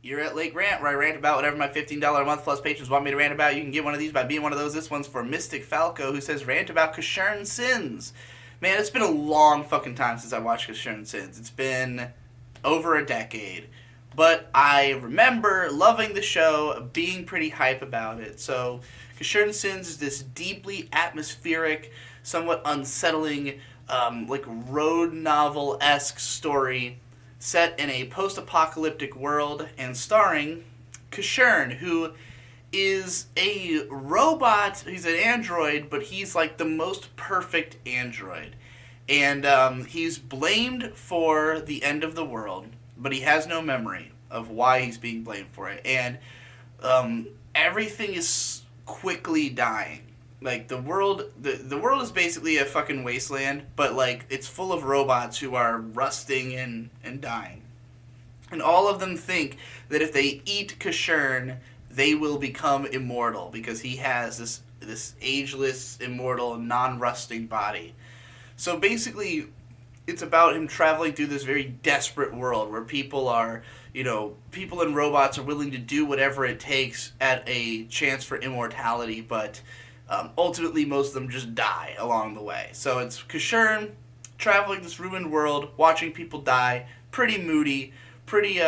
You're at Lake Rant, where I rant about whatever my $15 a month plus patrons want me to rant about. You can get one of these by being one of those. This one's for Mystic Falco, who says, rant about Casshern sins. Man, it's been a long fucking time since I watched Casshern sins. It's been over a decade. But I remember loving the show, being pretty hype about it. So, Casshern sins is this deeply atmospheric, somewhat unsettling, like road novel-esque story set in a post-apocalyptic world and starring Casshern, who is a robot. He's an android, but he's like the most perfect android. And he's blamed for the end of the world, but he has no memory of why he's being blamed for it. And everything is quickly dying. Like the world is basically a fucking wasteland, but like it's full of robots who are rusting and dying. And all of them think that if they eat Casshern, they will become immortal because he has this ageless, immortal, non-rusting body. So basically, it's about him traveling through this very desperate world where people are, people and robots are willing to do whatever it takes at a chance for immortality, but ultimately most of them just die along the way. So it's Casshern traveling this ruined world, watching people die, pretty moody, pretty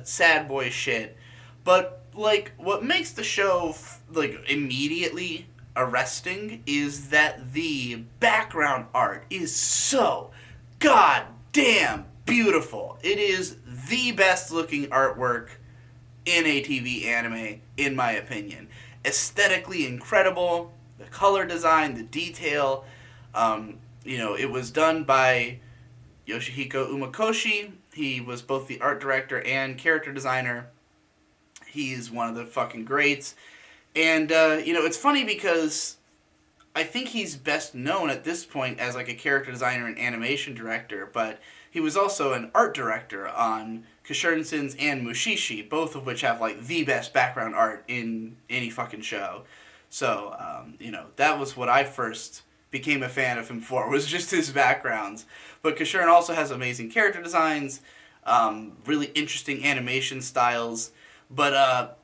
sad boy shit. But like what makes the show like immediately arresting is that the background art is so goddamn beautiful. It is the best looking artwork in a TV anime, in my opinion. Aesthetically incredible, the color design, the detail. It was done by Yoshihiko Umakoshi. He was both the art director and character designer. He's one of the fucking greats. And, it's funny because I think he's best known at this point as like a character designer and animation director, but he was also an art director on Casshern Sins and Mushishi, both of which have like the best background art in any fucking show. So, that was what I first became a fan of him for, was just his backgrounds. But Casshern also has amazing character designs, really interesting animation styles, but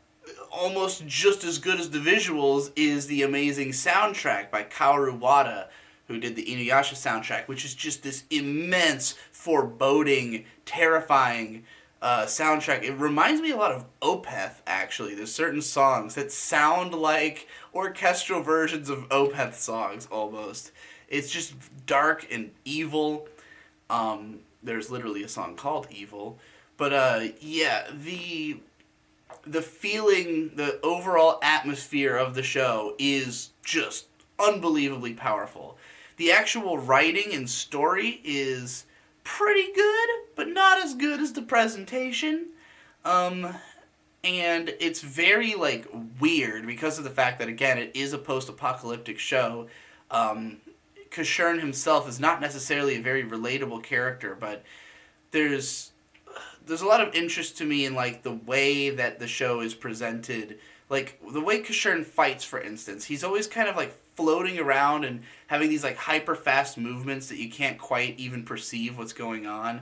almost just as good as the visuals is the amazing soundtrack by Kaoru Wada, who did the Inuyasha soundtrack, which is just this immense, foreboding, terrifying soundtrack. It reminds me a lot of Opeth, actually. There's certain songs that sound like orchestral versions of Opeth songs, almost. It's just dark and evil. There's literally a song called Evil. But, the feeling, the overall atmosphere of the show is just unbelievably powerful. The actual writing and story is pretty good, but not as good as the presentation. And it's very, like, weird because of the fact that, again, it is a post-apocalyptic show. Casshern himself is not necessarily a very relatable character, but there's a lot of interest to me in like the way that the show is presented. Like the way Casshern fights, for instance, he's always kind of like floating around and having these like hyper fast movements that you can't quite even perceive what's going on.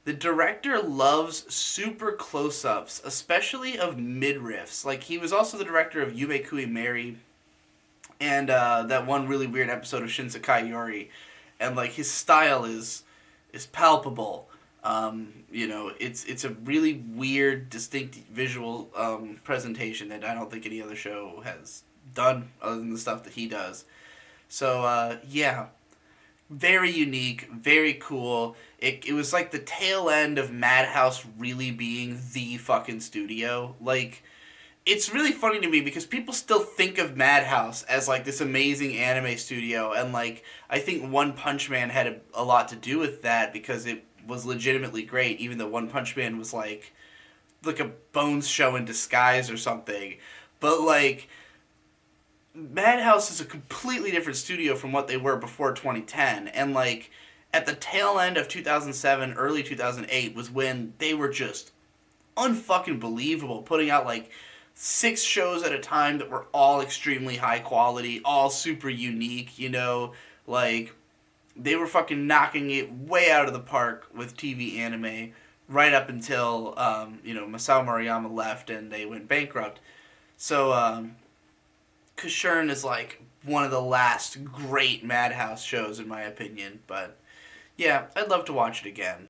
The director loves super close-ups, especially of midriffs. Like he was also the director of Yume Kui Mary and that one really weird episode of Shinsekai Yori, and like his style is palpable. It's a really weird, distinct visual presentation that I don't think any other show has done other than the stuff that he does. So, very unique, very cool. It was like the tail end of Madhouse really being the fucking studio. Like, it's really funny to me because people still think of Madhouse as like this amazing anime studio, and like I think One Punch Man had a lot to do with that because it was legitimately great, even though One Punch Man was like a Bones show in disguise or something. But like Madhouse is a completely different studio from what they were before 2010, and like at the tail end of 2007, early 2008 was when they were just unfucking believable, putting out like 6 shows at a time that were all extremely high quality, all super unique, like they were fucking knocking it way out of the park with TV anime. right up until Masao Moriyama left and they went bankrupt. So Casshern is like one of the last great Madhouse shows in my opinion. But yeah, I'd love to watch it again.